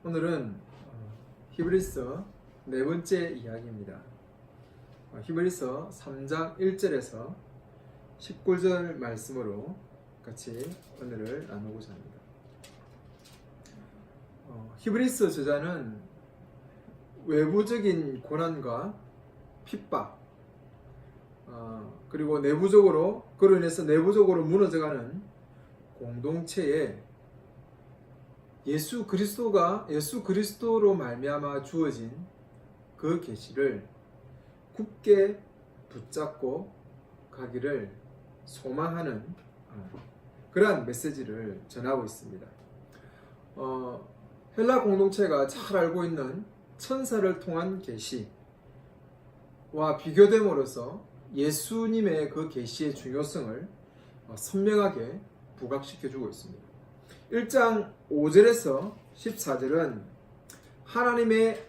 오늘은 히브리서 네 번째 이야기입니다. 히브리서 3장 1절에서 19절 말씀으로 같이 오늘을 나누고자 합니다. 히브리서 저자는 외부적인 고난과 핍박, 그리고 그로 인해서 내부적으로 무너져가는 공동체에 예수 그리스도로 말미암아 주어진 그 계시를 굳게 붙잡고 가기를 소망하는 그러한 메시지를 전하고 있습니다. 헬라 공동체가 잘 알고 있는 천사를 통한 계시와 비교됨으로써 예수님의 그 계시의 중요성을 선명하게 부각시켜주고 있습니다. 1장 5절에서 14절은 하나님의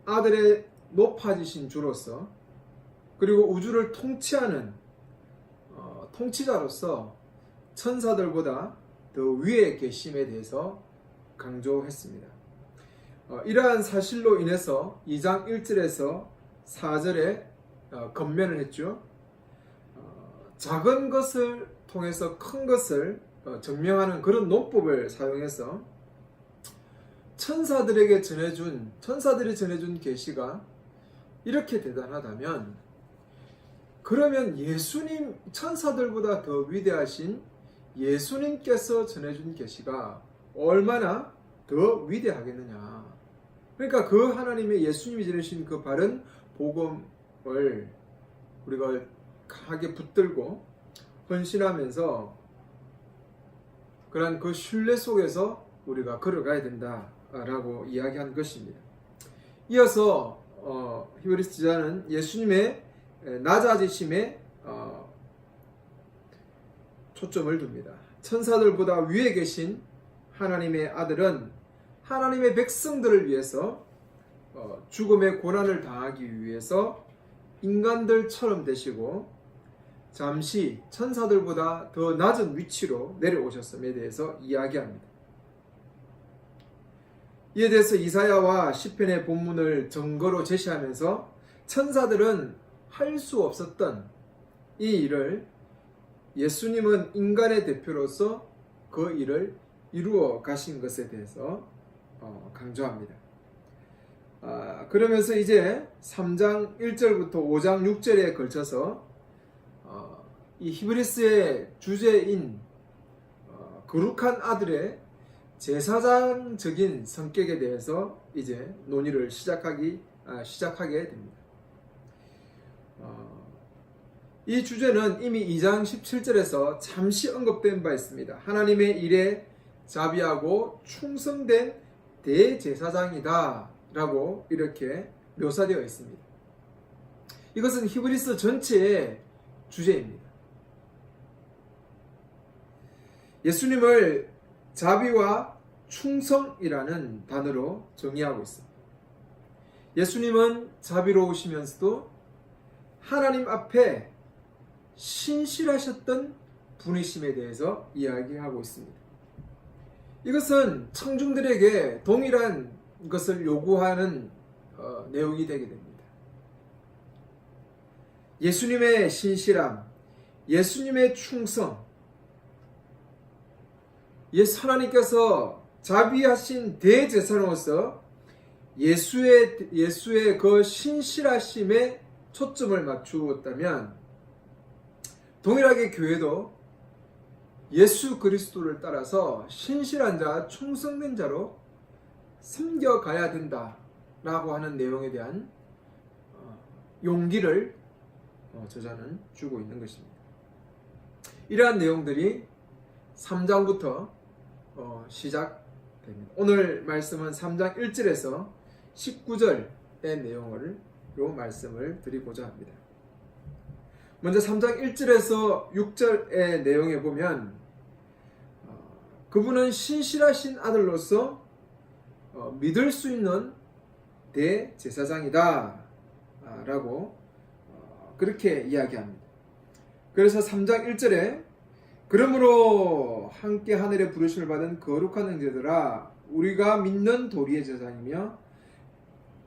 아들의 높아지신 주로서 그리고 우주를 통치하는 통치자로서 천사들보다 더 위에 계심에 대해서 강조했습니다. 이러한 사실로 인해서 2장 1절에서 4절에 건면을 했죠. 작은 것을 통해서 큰 것을 증명하는 그런 논법을 사용해서 천사들이 전해준 계시가 이렇게 대단하다면 그러면 천사들보다 더 위대하신 예수님께서 전해준 계시가 얼마나 더 위대하겠느냐. 그러니까 그 하나님의 예수님이 전해주신 그 바른 복음을 우리가 강하게 붙들고 헌신하면서 그러한 그 신뢰 속에서 우리가 걸어가야 된다라고 이야기한 것입니다. 이어서 히브리서 기자는 예수님의 낮아지심에 초점을 둡니다. 천사들보다 위에 계신 하나님의 아들은 하나님의 백성들을 위해서 죽음의 고난을 당하기 위해서 인간들처럼 되시고 잠시 천사들보다 더 낮은 위치로 내려오셨음에 대해서 이야기합니다. 이에 대해서 이사야와 시편의 본문을 증거로 제시하면서 천사들은 할 수 없었던 이 일을 예수님은 인간의 대표로서 그 일을 이루어 가신 것에 대해서 강조합니다. 그러면서 이제 3장 1절부터 5장 6절에 걸쳐서 이 히브리스의 주제인 거룩한 아들의 제사장적인 성격에 대해서 이제 논의를 시작하게 됩니다. 이 주제는 이미 2장 17절에서 잠시 언급된 바 있습니다. 하나님의 일에 자비하고 충성된 대제사장이다 라고 이렇게 묘사되어 있습니다. 이것은 히브리서 전체의 주제입니다. 예수님을 자비와 충성이라는 단어로 정의하고 있습니다. 예수님은 자비로우시면서도 하나님 앞에 신실하셨던 분이심에 대해서 이야기하고 있습니다. 이것은 청중들에게 동일한 것을 요구하는 내용이 되게 됩니다. 예수님의 신실함, 예수님의 충성, 하나님께서 자비하신 대제사장으로서 예수의 그 신실하심에 초점을 맞추었다면 동일하게 교회도 예수 그리스도를 따라서 신실한 자, 충성된 자로 섬겨가야 된다라고 하는 내용에 대한 용기를 저자는 주고 있는 것입니다. 이러한 내용들이 3장부터 시작됩니다. 오늘 말씀은 3장 1절에서 19절의 말씀을 드리고자 합니다. 먼저 3장 1절에서 6절의 내용에 보면 그분은 신실하신 아들로서 믿을 수 있는 대제사장이다 라고 그렇게 이야기합니다. 그래서 3장 1절에 그러므로 함께 하늘의 부르심을 받은 거룩한 형제들아, 우리가 믿는 도리의 제사장이며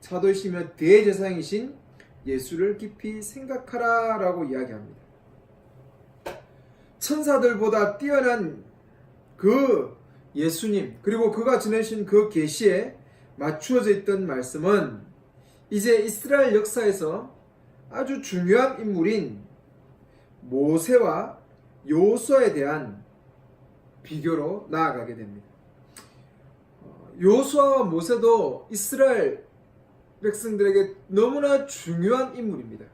사도이시며 대제사장이신 예수를 깊이 생각하라 라고 이야기합니다. 천사들보다 뛰어난 그 예수님, 그리고 그가 지내신 그 계시에 맞추어져 있던 말씀은 이제 이스라엘 역사에서 아주 중요한 인물인 모세와 여호수아에 대한 비교로 나아가게 됩니다. 여호수아와 모세도 이스라엘 백성들에게 너무나 중요한 인물입니다.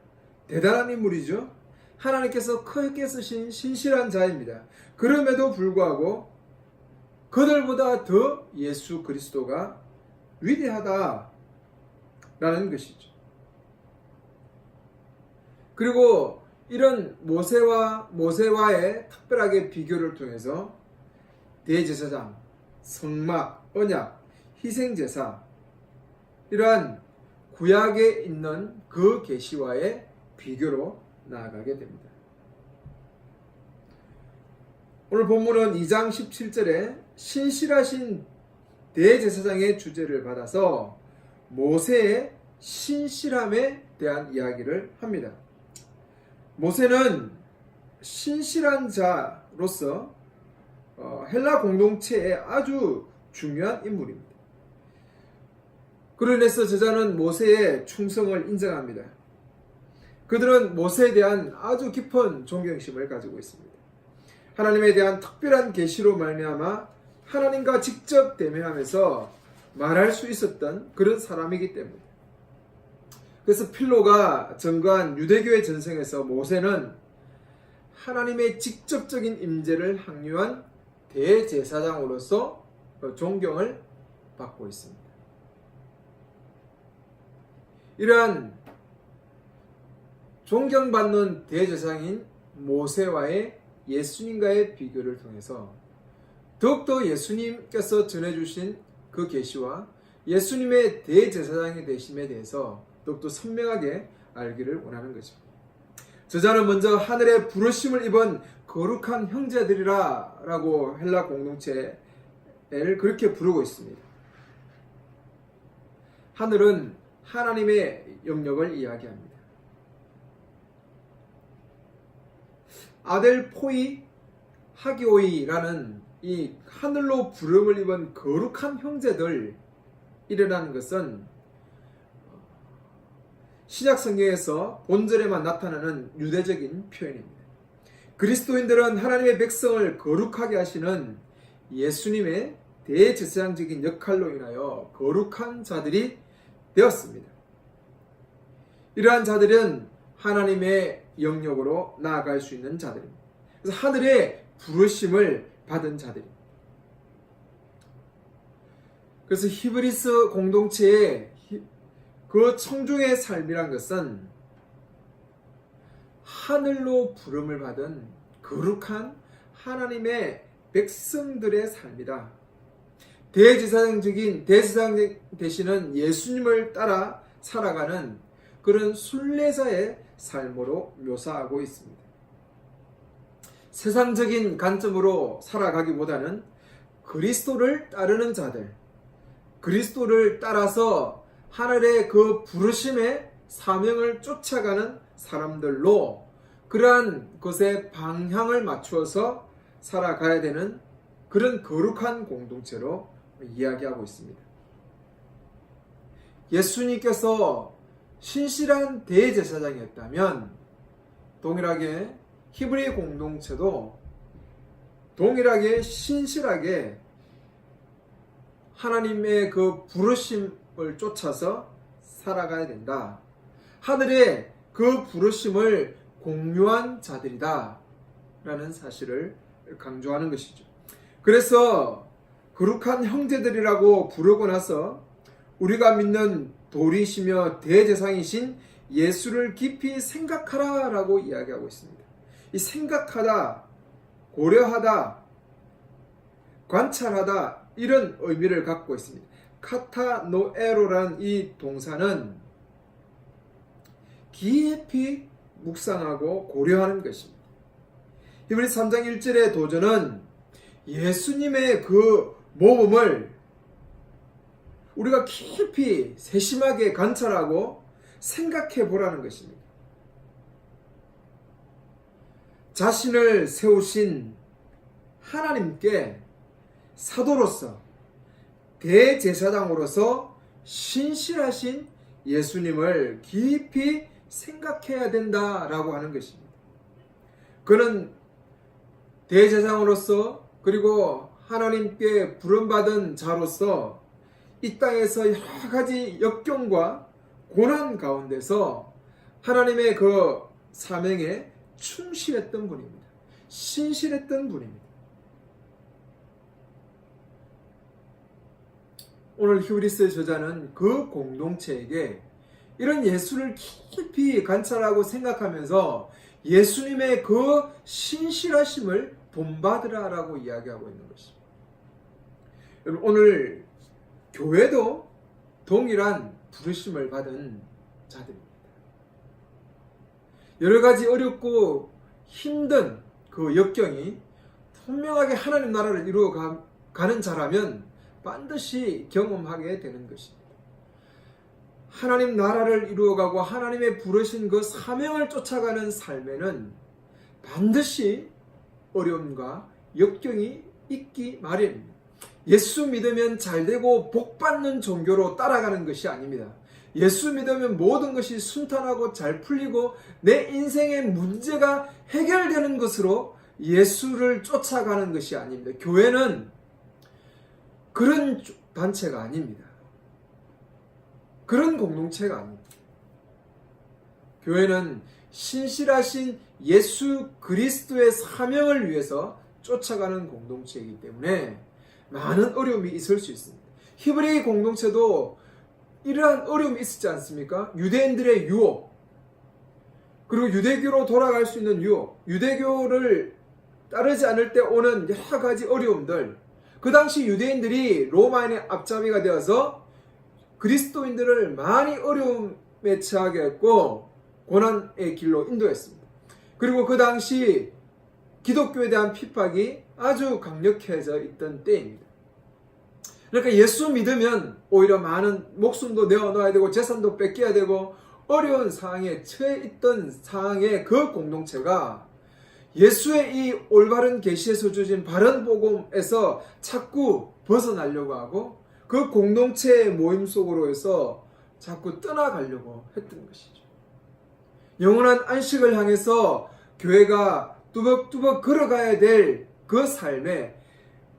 대단한 인물이죠. 하나님께서 크게 쓰신 신실한 자입니다. 그럼에도 불구하고 그들보다 더 예수 그리스도가 위대하다라는 것이죠. 그리고 이런 모세와의 특별하게 비교를 통해서 대제사장, 성막, 언약, 희생제사, 이러한 구약에 있는 그 계시와의 비교로 나아가게 됩니다. 오늘 본문은 2장 17절에 신실하신 대제사장의 주제를 받아서 모세의 신실함에 대한 이야기를 합니다. 모세는 신실한 자로서 헬라 공동체의 아주 중요한 인물입니다. 그로 인해서 저자는 모세의 충성을 인정합니다. 그들은 모세에 대한 아주 깊은 존경심을 가지고 있습니다. 하나님에 대한 특별한 계시로 말미암아 하나님과 직접 대면하면서 말할 수 있었던 그런 사람이기 때문입니다. 그래서 필로가 전거한 유대교의 전승에서 모세는 하나님의 직접적인 임재를 항유한 대제사장으로서 존경을 받고 있습니다. 이러한 존경받는 대제사장인 모세와의 예수님과의 비교를 통해서 더욱더 예수님께서 전해주신 그 계시와 예수님의 대제사장이 되심에 대해서 더욱더 선명하게 알기를 원하는 거죠. 저자는 먼저 하늘의 부르심을 입은 거룩한 형제들이라 라고 헬라 공동체를 그렇게 부르고 있습니다. 하늘은 하나님의 영역을 이야기합니다. 아델포이 하기오이라는 이 하늘로 부름을 입은 거룩한 형제들이라는 것은 신약 성경에서 본절에만 나타나는 유대적인 표현입니다. 그리스도인들은 하나님의 백성을 거룩하게 하시는 예수님의 대제사장적인 역할로 인하여 거룩한 자들이 되었습니다. 이러한 자들은 하나님의 영역으로 나아갈 수 있는 자들입니다. 그래서 하늘의 부르심을 받은 자들입니다. 그래서 히브리스 공동체의 그 청중의 삶이란 것은 하늘로 부름을 받은 거룩한 하나님의 백성들의 삶이다. 대제사장 되시는 예수님을 따라 살아가는 그런 순례자의 삶으로 묘사하고 있습니다. 세상적인 관점으로 살아가기보다는 그리스도를 따르는 자들, 그리스도를 따라서 하늘의 그 부르심의 사명을 쫓아가는 사람들로 그러한 것에 방향을 맞추어서 살아가야 되는 그런 거룩한 공동체로 이야기하고 있습니다. 예수님께서 신실한 대제사장이었다면 동일하게 히브리 공동체도 동일하게 신실하게 하나님의 그 부르심을 쫓아서 살아가야 된다. 하늘의 그 부르심을 공유한 자들이다 라는 사실을 강조하는 것이죠. 그래서 거룩한 형제들이라고 부르고 나서 우리가 믿는 도리시며 대제사장이신 예수를 깊이 생각하라 라고 이야기하고 있습니다. 이 생각하다, 고려하다, 관찰하다 이런 의미를 갖고 있습니다. 카타노에로란 이 동사는 깊이 묵상하고 고려하는 것입니다. 히브리서 3장 1절의 도전은 예수님의 그 모범을 우리가 깊이 세심하게 관찰하고 생각해 보라는 것입니다. 자신을 세우신 하나님께 사도로서 대제사장으로서 신실하신 예수님을 깊이 생각해야 된다라고 하는 것입니다. 그는 대제사장으로서 그리고 하나님께 부름받은 자로서 이 땅에서 여러 가지 역경과 고난 가운데서 하나님의 그 사명에 충실했던 분입니다. 신실했던 분입니다. 오늘 히브리서의 저자는 그 공동체에게 이런 예수를 깊이 관찰하고 생각하면서 예수님의 그 신실하심을 본받으라라고 이야기하고 있는 것입니다. 여러분, 오늘 교회도 동일한 부르심을 받은 자들입니다. 여러 가지 어렵고 힘든 그 역경이 분명하게 하나님 나라를 이루어가는 자라면 반드시 경험하게 되는 것입니다. 하나님 나라를 이루어가고 하나님의 부르신 그 사명을 쫓아가는 삶에는 반드시 어려움과 역경이 있기 마련입니다. 예수 믿으면 잘되고 복받는 종교로 따라가는 것이 아닙니다. 예수 믿으면 모든 것이 순탄하고 잘 풀리고 내 인생의 문제가 해결되는 것으로 예수를 쫓아가는 것이 아닙니다. 교회는 그런 단체가 아닙니다. 그런 공동체가 아닙니다. 교회는 신실하신 예수 그리스도의 사명을 위해서 쫓아가는 공동체이기 때문에 많은 어려움이 있을 수 있습니다. 히브리 공동체도 이러한 어려움이 있었지 않습니까? 유대인들의 유혹, 그리고 유대교로 돌아갈 수 있는 유혹, 유대교를 따르지 않을 때 오는 여러 가지 어려움들, 그 당시 유대인들이 로마인의 앞잡이가 되어서 그리스도인들을 많이 어려움에 처하게 했고 고난의 길로 인도했습니다. 그리고 그 당시 기독교에 대한 핍박이 아주 강력해져 있던 때입니다. 그러니까 예수 믿으면 오히려 많은 목숨도 내어놔야 되고 재산도 뺏겨야 되고 어려운 상황에 처해 있던 상황의 그 공동체가 예수의 이 올바른 계시에서 주신 바른 복음에서 자꾸 벗어나려고 하고 그 공동체의 모임 속으로 해서 자꾸 떠나가려고 했던 것이죠. 영원한 안식을 향해서 교회가 뚜벅뚜벅 걸어가야 될 그 삶에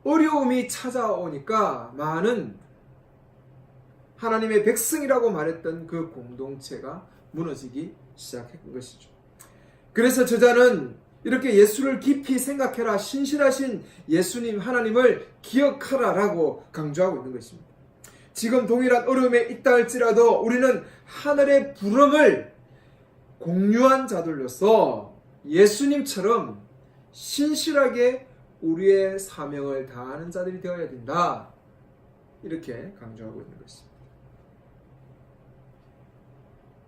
어려움이 찾아오니까 많은 하나님의 백성이라고 말했던 그 공동체가 무너지기 시작한 것이죠. 그래서 저자는 이렇게 예수를 깊이 생각해라, 신실하신 예수님 하나님을 기억하라라고 강조하고 있는 것입니다. 지금 동일한 어려움에 있다 할지라도 우리는 하늘의 부름을 공유한 자들로서 예수님처럼 신실하게 우리의 사명을 다하는 자들이 되어야 된다. 이렇게 강조하고 있는 것입니다.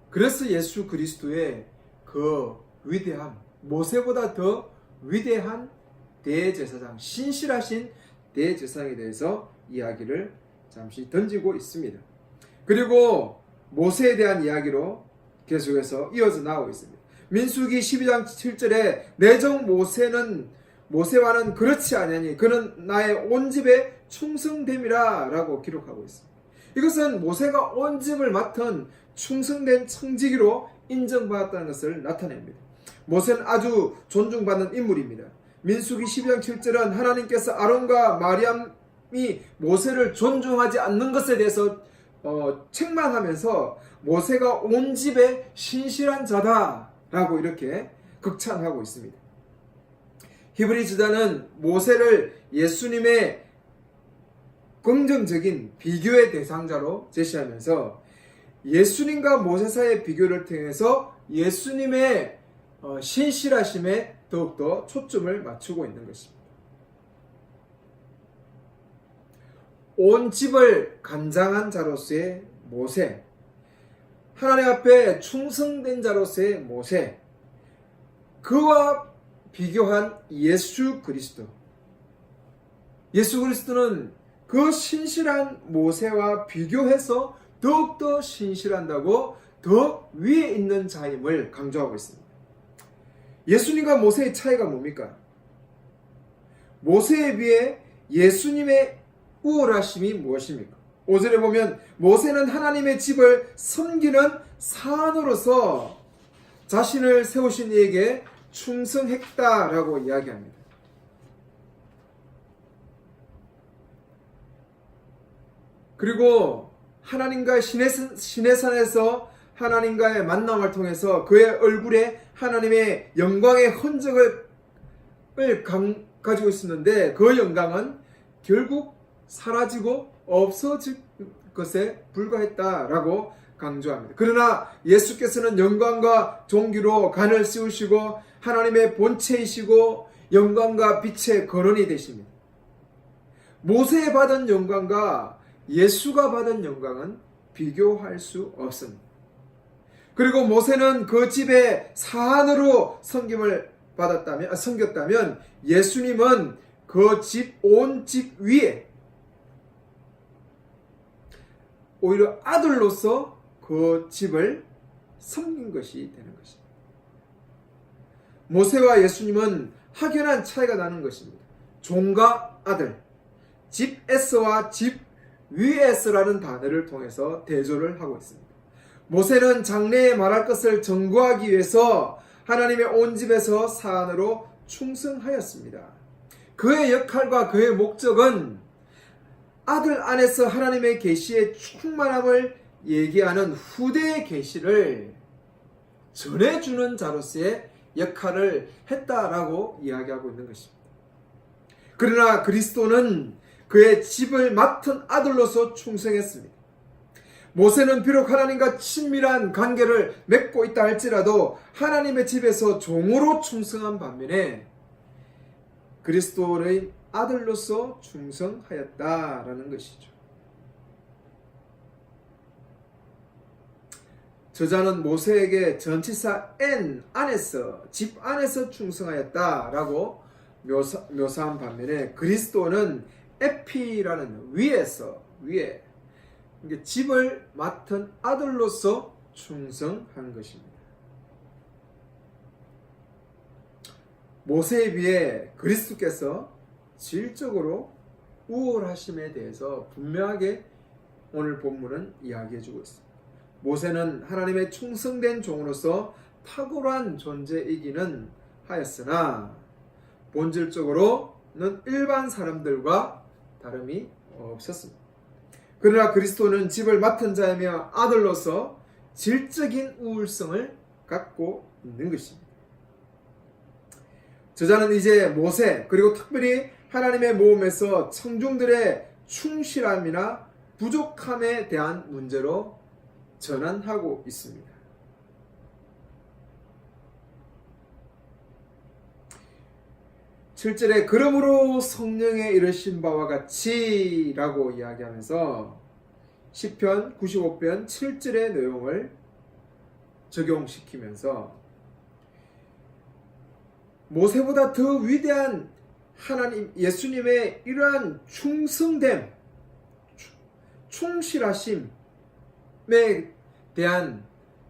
그래서 예수 그리스도의 그 위대함, 모세보다 더 위대한 대제사장, 신실하신 대제사장에 대해서 이야기를 잠시 던지고 있습니다. 그리고 모세에 대한 이야기로 계속해서 이어져 나오고 있습니다. 민수기 12장 7절에 내 종 모세와는 그렇지 아니하니 그는 나의 온 집에 충성됨이라 라고 기록하고 있습니다. 이것은 모세가 온 집을 맡은 충성된 청지기로 인정받았다는 것을 나타냅니다. 모세는 아주 존중받는 인물입니다. 민수기 12장 7절은 하나님께서 아론과 마리암이 모세를 존중하지 않는 것에 대해서 책망하면서 모세가 온 집에 신실한 자다라고 이렇게 극찬하고 있습니다. 히브리 저자는 모세를 예수님의 긍정적인 비교의 대상자로 제시하면서 예수님과 모세 사이의 비교를 통해서 예수님의 신실하심에 더욱더 초점을 맞추고 있는 것입니다. 온 집을 감당한 자로서의 모세, 하나님 앞에 충성된 자로서의 모세, 그와 비교한 예수 그리스도. 예수 그리스도는 그 신실한 모세와 비교해서 더욱더 신실한다고 더 위에 있는 자임을 강조하고 있습니다. 예수님과 모세의 차이가 뭡니까? 모세에 비해 예수님의 우월하심이 무엇입니까? 5절에 보면 모세는 하나님의 집을 섬기는 사안으로서 자신을 세우신 이에게 충성했다라고 이야기합니다. 그리고 하나님과의 시내산에서 하나님과의 만남을 통해서 그의 얼굴에 하나님의 영광의 흔적을 가지고 있었는데 그 영광은 결국 사라지고 없어질 것에 불과했다라고 강조합니다. 그러나 예수께서는 영광과 존귀로 간을 씌우시고 하나님의 본체이시고 영광과 빛의 근원이 되십니다. 모세에 받은 영광과 예수가 받은 영광은 비교할 수 없습니다. 그리고 모세는 그 집의 사안으로 섬겼다면 예수님은 그 온 집 위에 오히려 아들로서 그 집을 섬긴 것이 되는 것입니다. 모세와 예수님은 확연한 차이가 나는 것입니다. 종과 아들, 집에서와 집 위에서라는 단어를 통해서 대조를 하고 있습니다. 모세는 장래에 말할 것을 전거하기 위해서 하나님의 온 집에서 사안으로 충성하였습니다. 그의 역할과 그의 목적은 아들 안에서 하나님의 계시의 충만함을 얘기하는 후대의 계시를 전해주는 자로서의 역할을 했다라고 이야기하고 있는 것입니다. 그러나 그리스도는 그의 집을 맡은 아들로서 충성했습니다. 모세는 비록 하나님과 친밀한 관계를 맺고 있다 할지라도 하나님의 집에서 종으로 충성한 반면에 그리스도의 아들로서 충성하였다라는 것이죠. 저자는 모세에게 전치사 N 안에서 집 안에서 충성하였다라고 묘사한 반면에 그리스도는 에피라는 위에 집을 맡은 아들로서 충성한 것입니다. 모세에 비해 그리스도께서 질적으로 우월하심에 대해서 분명하게 오늘 본문은 이야기해주고 있습니다. 모세는 하나님의 충성된 종으로서 탁월한 존재이기는 하였으나 본질적으로는 일반 사람들과 다름이 없었습니다. 그러나 그리스도는 집을 맡은 자이며 아들로서 질적인 우월성을 갖고 있는 것입니다. 저자는 이제 모세 그리고 특별히 하나님의 모험에서 청중들의 충실함이나 부족함에 대한 문제로 전환하고 있습니다. 실제로 그러므로 성령에 이르신 바와 같이 라고 이야기하면서 시편 95편 7절의 내용을 적용시키면서 모세보다 더 위대한 하나님 예수님의 이러한 충성됨, 충실하심에 대한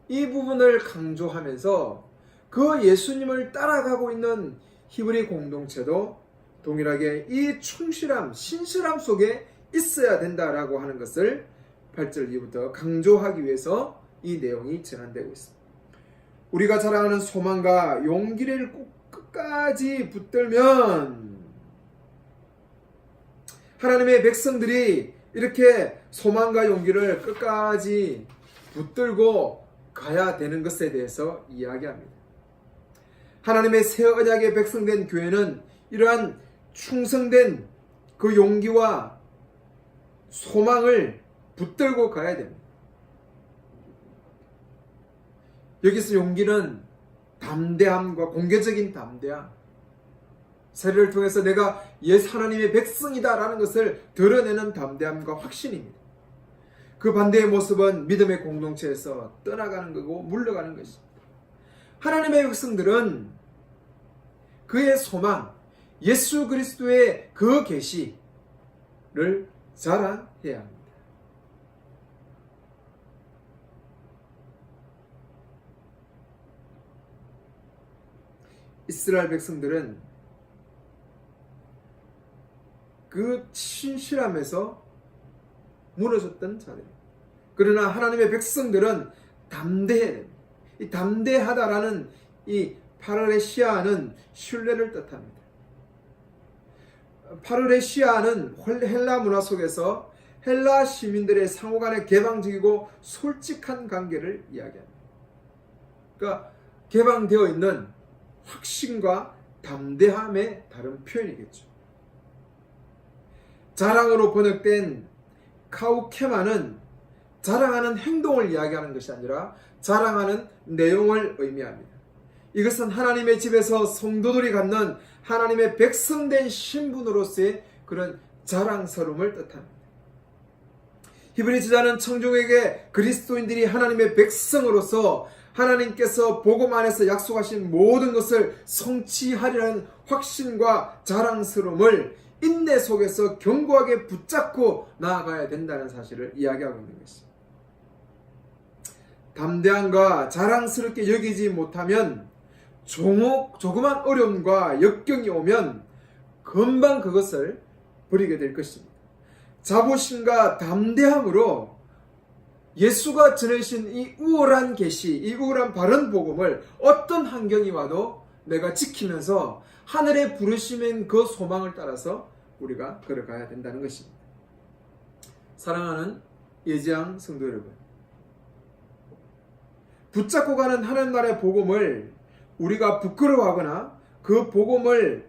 이 부분을 강조하면서 그 예수님을 따라가고 있는 히브리 공동체도 동일하게 이 충실함, 신실함 속에 있어야 된다라고 하는 것을 8절 이후부터 강조하기 위해서 이 내용이 전환되고 있습니다. 우리가 자랑하는 소망과 용기를 끝까지 붙들면 하나님의 백성들이 이렇게 소망과 용기를 끝까지 붙들고 가야 되는 것에 대해서 이야기합니다. 하나님의 새 언약의 백성된 교회는 이러한 충성된 그 용기와 소망을 붙들고 가야 됩니다. 여기서 용기는 담대함과 공개적인 담대함, 세례를 통해서 내가 옛 하나님의 백성이다라는 것을 드러내는 담대함과 확신입니다. 그 반대의 모습은 믿음의 공동체에서 떠나가는 거고 물러가는 것입니다. 하나님의 백성들은 그의 소망, 예수 그리스도의 그 계시를 자랑해야 합니다. 이스라엘 백성들은 그 신실함에서 무너졌던 자들입니다. 그러나 하나님의 백성들은 담대해야 됩니다. 이 담대하다라는 이 파르레시아는 신뢰를 뜻합니다. 파르레시아는 헬라 문화 속에서 헬라 시민들의 상호간의 개방적이고 솔직한 관계를 이야기합니다. 그러니까 개방되어 있는 확신과 담대함의 다른 표현이겠죠. 자랑으로 번역된 카우케마는 자랑하는 행동을 이야기하는 것이 아니라 자랑하는 내용을 의미합니다. 이것은 하나님의 집에서 성도들이 갖는 하나님의 백성된 신분으로서의 그런 자랑스러움을 뜻합니다. 히브리 저자는 청중에게 그리스도인들이 하나님의 백성으로서 하나님께서 복음 안에서 약속하신 모든 것을 성취하리라는 확신과 자랑스러움을 인내 속에서 견고하게 붙잡고 나아가야 된다는 사실을 이야기하고 있는 것입니다. 담대함과 자랑스럽게 여기지 못하면 조그만 어려움과 역경이 오면 금방 그것을 버리게 될 것입니다. 자부심과 담대함으로 예수가 전해주신 이 우월한 계시, 이 우월한 바른 복음을 어떤 환경이 와도 내가 지키면서 하늘의 부르심인 그 소망을 따라서 우리가 걸어가야 된다는 것입니다. 사랑하는 예지양 성도 여러분, 붙잡고 가는 하나님 나라의 복음을 우리가 부끄러워하거나 그 복음을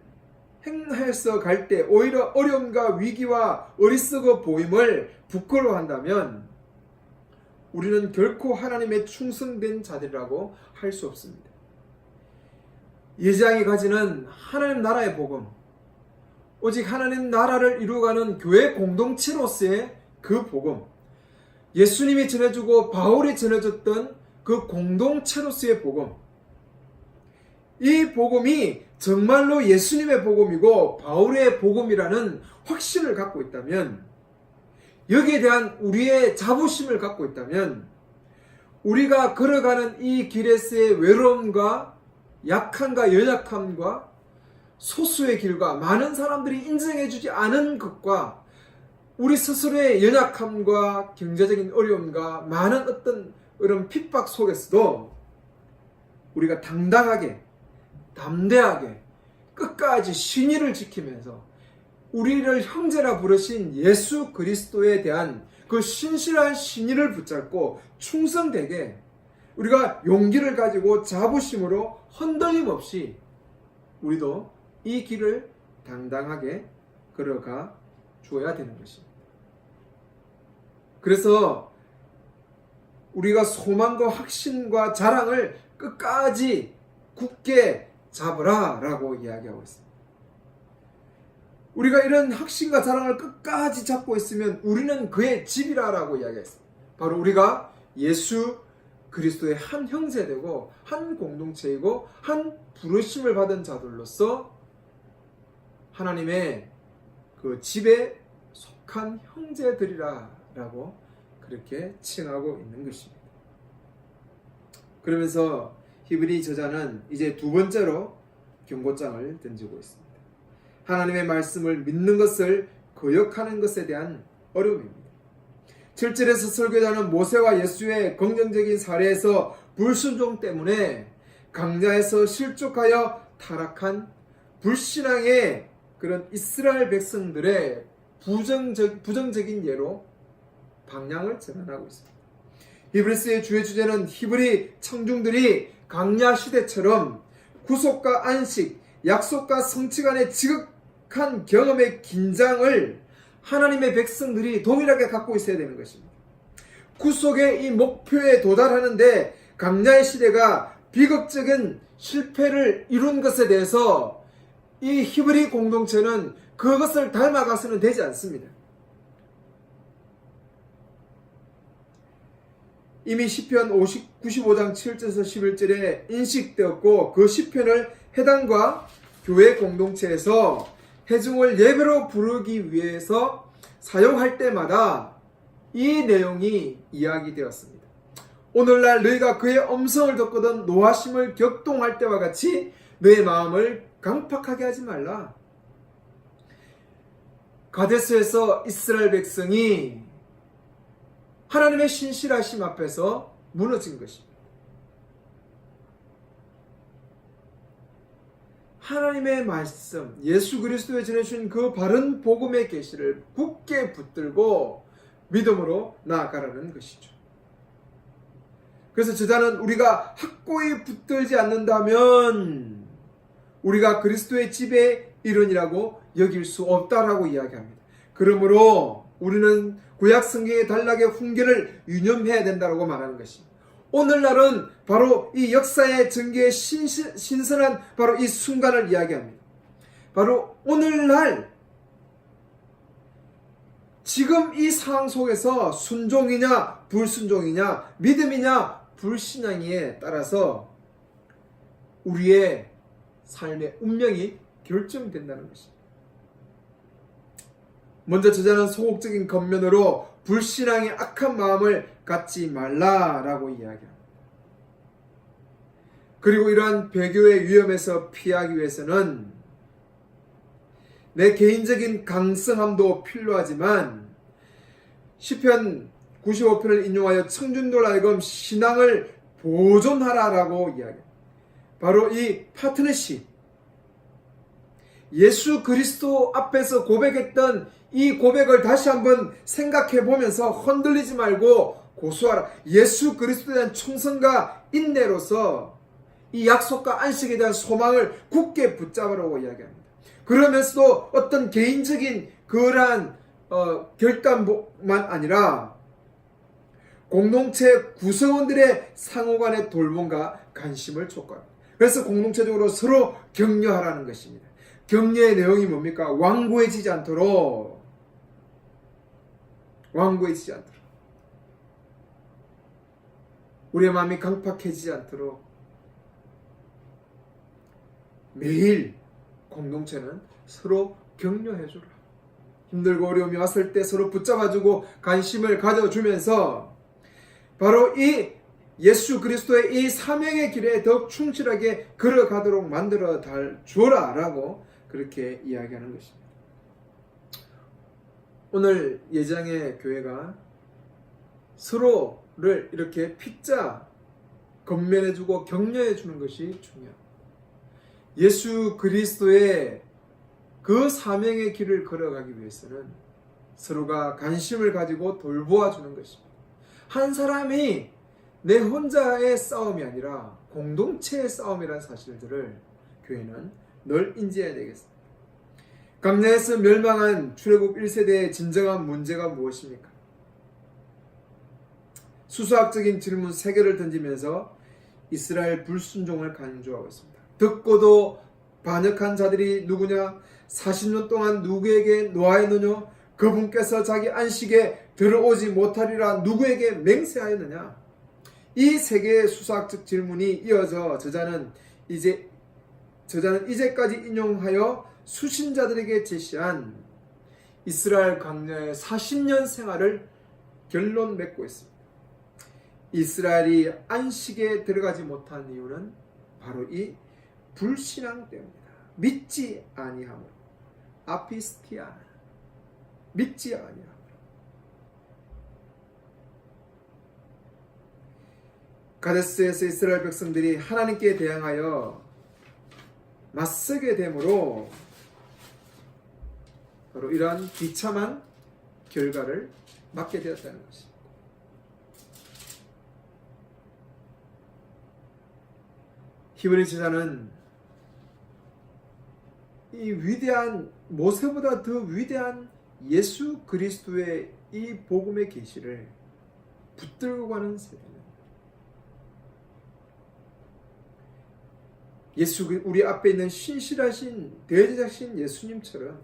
행해서 갈 때 오히려 어려움과 위기와 어리석어 보임을 부끄러워한다면 우리는 결코 하나님의 충성된 자들이라고 할 수 없습니다. 예지양이 가지는 하나님 나라의 복음, 오직 하나님 나라를 이루어가는 교회 공동체로서의 그 복음, 예수님이 전해주고 바울이 전해줬던 그 공동체로서의 복음, 이 복음이 정말로 예수님의 복음이고 바울의 복음이라는 확신을 갖고 있다면, 여기에 대한 우리의 자부심을 갖고 있다면, 우리가 걸어가는 이 길에서의 외로움과 약함과 연약함과 소수의 길과 많은 사람들이 인정해주지 않은 것과 우리 스스로의 연약함과 경제적인 어려움과 많은 어떤 이런 핍박 속에서도 우리가 당당하게 담대하게 끝까지 신의를 지키면서 우리를 형제라 부르신 예수 그리스도에 대한 그 신실한 신의를 붙잡고 충성되게 우리가 용기를 가지고 자부심으로 흔들림 없이 우리도 이 길을 당당하게 걸어가 줘야 되는 것입니다. 그래서 우리가 소망과 확신과 자랑을 끝까지 굳게 잡으라 라고 이야기하고 있습니다. 우리가 이런 확신과 자랑을 끝까지 잡고 있으면 우리는 그의 집이라 라고 이야기했습니다. 바로 우리가 예수 그리스도의 한 형제되고 한 공동체이고 한 부르심을 받은 자들로서 하나님의 그 집에 속한 형제들이라 라고 그렇게 칭하고 있는 것입니다. 그러면서 히브리 저자는 이제 두 번째로 경고장을 던지고 있습니다. 하나님의 말씀을 믿는 것을 거역하는 것에 대한 어려움입니다. 7절에서 설교자는 모세와 예수의 긍정적인 사례에서 불순종 때문에 강야에서 실족하여 타락한 불신앙의 그런 이스라엘 백성들의 부정적인 예로 방향을 전환하고 있습니다. 히브리서의 주요 주제는 히브리 청중들이 강야 시대처럼 구속과 안식, 약속과 성취 간의 지극한 경험의 긴장을 하나님의 백성들이 동일하게 갖고 있어야 되는 것입니다. 구속의 이 목표에 도달하는데 강야의 시대가 비극적인 실패를 이룬 것에 대해서 이 히브리 공동체는 그것을 닮아가서는 되지 않습니다. 이미 시편 95장 7절에서 11절에 인식되었고 그 시편을 해당과 교회 공동체에서 회중을 예배로 부르기 위해서 사용할 때마다 이 내용이 이야기되었습니다. 오늘날 너희가 그의 음성을 듣거든 노하심을 격동할 때와 같이 너의 마음을 강팍하게 하지 말라. 가데스에서 이스라엘 백성이 하나님의 신실하심 앞에서 무너진 것입니다. 하나님의 말씀, 예수 그리스도에 전해주신 그 바른 복음의 계시를 굳게 붙들고 믿음으로 나아가라는 것이죠. 그래서 저자는 우리가 확고히 붙들지 않는다면 우리가 그리스도의 집의 일원이라고 여길 수 없다라고 이야기합니다. 그러므로 우리는 구약 성경의 단락의 훈계를 유념해야 된다고 말하는 것입니다. 오늘날은 바로 이 역사의 전개의 신선한 바로 이 순간을 이야기합니다. 바로 오늘날 지금 이 상황 속에서 순종이냐 불순종이냐 믿음이냐 불신앙에 따라서 우리의 삶의 운명이 결정된다는 것입니다. 먼저 저자는 소극적인 겉면으로 불신앙의 악한 마음을 갖지 말라라고 이야기합니다. 그리고 이러한 배교의 위험에서 피하기 위해서는 내 개인적인 강성함도 필요하지만 시편 95편을 인용하여 청중들 하여금 신앙을 보존하라라고 이야기합니다. 바로 이 파트너십, 예수 그리스도 앞에서 고백했던 이 고백을 다시 한번 생각해 보면서 흔들리지 말고 고수하라. 예수 그리스도에 대한 충성과 인내로서 이 약속과 안식에 대한 소망을 굳게 붙잡으라고 이야기합니다. 그러면서도 어떤 개인적인 그러한 결단만 아니라 공동체 구성원들의 상호간의 돌봄과 관심을 촉구합니다. 그래서 공동체적으로 서로 격려하라는 것입니다. 격려의 내용이 뭡니까? 완고해지지 않도록 우리의 마음이 강팍해지지 않도록 매일 공동체는 서로 격려해주라. 힘들고 어려움이 왔을 때 서로 붙잡아주고 관심을 가져주면서 바로 이 예수 그리스도의 이 사명의 길에 더욱 충실하게 걸어가도록 만들어 주어라 라고 그렇게 이야기하는 것입니다. 오늘 예장의 교회가 서로를 이렇게 핏자 건면해주고 격려해주는 것이 중요합니다. 예수 그리스도의 그 사명의 길을 걸어가기 위해서는 서로가 관심을 가지고 돌보아주는 것입니다. 한 사람이 내 혼자의 싸움이 아니라 공동체의 싸움이라는 사실들을 교회는 늘 인지해야 되겠습니다. 광야에서 멸망한 출애굽 1세대의 진정한 문제가 무엇입니까? 수수학적인 질문 3개를 던지면서 이스라엘 불순종을 강조하고 있습니다. 듣고도 반역한 자들이 누구냐? 40년 동안 누구에게 노하였느냐? 그분께서 자기 안식에 들어오지 못하리라 누구에게 맹세하였느냐? 이 3개의 수사학적 질문이 이어져 저자는 이제까지 인용하여 수신자들에게 제시한 이스라엘 광야의 40년 생활을 결론 맺고 있습니다. 이스라엘이 안식에 들어가지 못한 이유는 바로 이 불신앙 때문이다. 믿지 아니함으로. 아피스티아. 믿지 아니함으로. 가데스에서 이스라엘 백성들이 하나님께 대항하여 맞서게 되므로 바로 이러한 비참한 결과를 맞게 되었다는 것입니다. 히브리 저자는 이 위대한 모세보다 더 위대한 예수 그리스도의 이 복음의 계시를 붙들고 가는 세대는 우리 앞에 있는 신실하신 대제사신 예수님처럼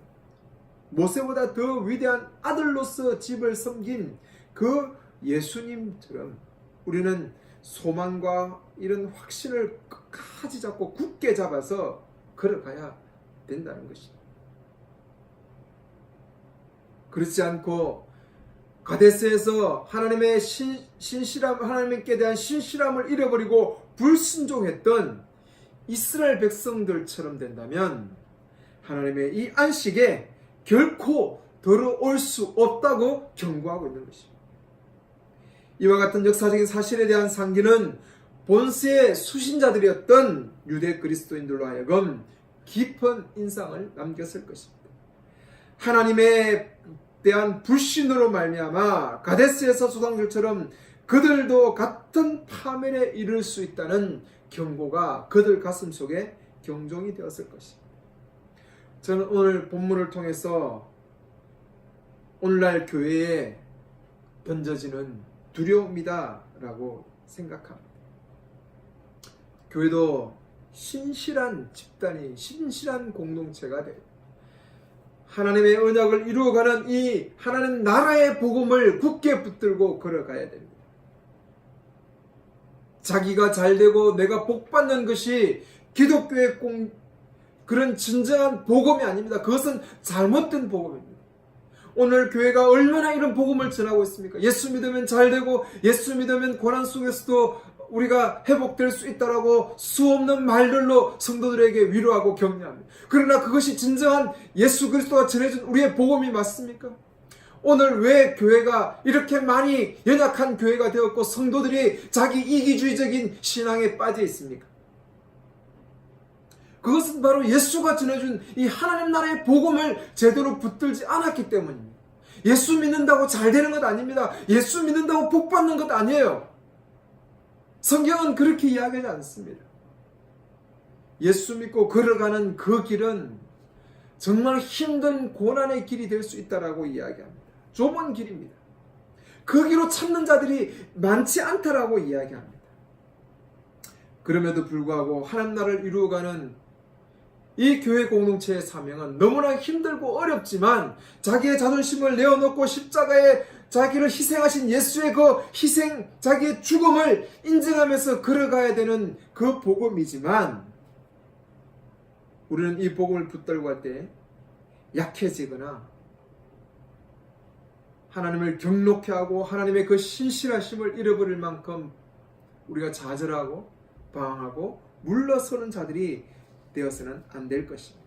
모세보다 더 위대한 아들로서 집을 섬긴 그 예수님처럼 우리는 소망과 이런 확신을 끝까지 잡고 굳게 잡아서 걸어가야 된다는 것입니다. 그렇지 않고 가데스에서 하나님의 신실함, 하나님께 대한 신실함을 잃어버리고 불순종했던 이스라엘 백성들처럼 된다면 하나님의 이 안식에 결코 들어올 수 없다고 경고하고 있는 것입니다. 이와 같은 역사적인 사실에 대한 상기는 본세의 수신자들이었던 유대 그리스도인들로 하여금 깊은 인상을 남겼을 것입니다. 하나님에 대한 불신으로 말미암아 가데스에서 조상들처럼 그들도 같은 파멸에 이를 수 있다는 경고가 그들 가슴 속에 경종이 되었을 것입니다. 저는 오늘 본문을 통해서 오늘날 교회에 던져지는 두려움이다라고 생각합니다. 교회도 신실한 집단이, 신실한 공동체가 되고 하나님의 언약을 이루어가는 이 하나님 나라의 복음을 굳게 붙들고 걸어가야 됩니다. 자기가 잘되고 내가 복받는 것이 기독교의 그런 진정한 복음이 아닙니다. 그것은 잘못된 복음입니다. 오늘 교회가 얼마나 이런 복음을 전하고 있습니까? 예수 믿으면 잘되고 예수 믿으면 고난 속에서도 우리가 회복될 수 있다라고 수없는 말들로 성도들에게 위로하고 격려합니다. 그러나 그것이 진정한 예수 그리스도가 전해준 우리의 복음이 맞습니까? 오늘 왜 교회가 이렇게 많이 연약한 교회가 되었고 성도들이 자기 이기주의적인 신앙에 빠져 있습니까? 그것은 바로 예수가 전해준 이 하나님 나라의 복음을 제대로 붙들지 않았기 때문입니다. 예수 믿는다고 잘 되는 것 아닙니다. 예수 믿는다고 복 받는 것 아니에요. 성경은 그렇게 이야기하지 않습니다. 예수 믿고 걸어가는 그 길은 정말 힘든 고난의 길이 될 수 있다라고 이야기합니다. 좁은 길입니다. 그 길로 찾는 자들이 많지 않다라고 이야기합니다. 그럼에도 불구하고 하나님 나라를 이루어가는 이 교회 공동체의 사명은 너무나 힘들고 어렵지만 자기의 자존심을 내어놓고 십자가에 자기를 희생하신 예수의 그 희생, 자기의 죽음을 인정하면서 걸어가야 되는 그 복음이지만 우리는 이 복음을 붙들고 갈 때 약해지거나 하나님을 경록케 하고 하나님의 그 신실하심을 잃어버릴 만큼 우리가 좌절하고 방황하고 물러서는 자들이 되어서는 안 될 것입니다.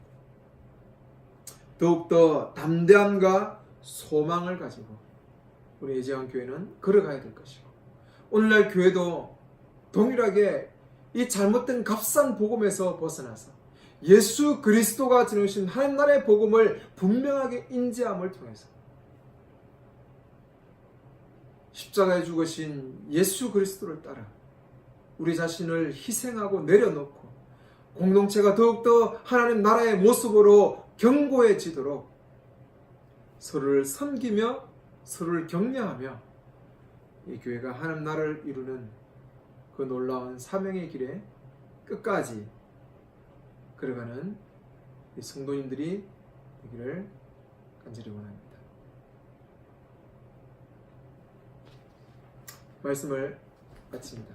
더욱더 담대함과 소망을 가지고 우리 예지원 교회는 걸어가야 될 것이고 오늘날 교회도 동일하게 이 잘못된 값싼 복음에서 벗어나서 예수 그리스도가 전하신 하나님 나라의 복음을 분명하게 인지함을 통해서 십자가에 죽으신 예수 그리스도를 따라 우리 자신을 희생하고 내려놓고 공동체가 더욱더 하나님 나라의 모습으로 견고해지도록 서로를 섬기며 서로를 격려하며 이 교회가 하나님 나라를 이루는 그 놀라운 사명의 길에 끝까지 걸어가는 이 성도님들이 되기를 간절히 원합니다. 말씀을 마칩니다.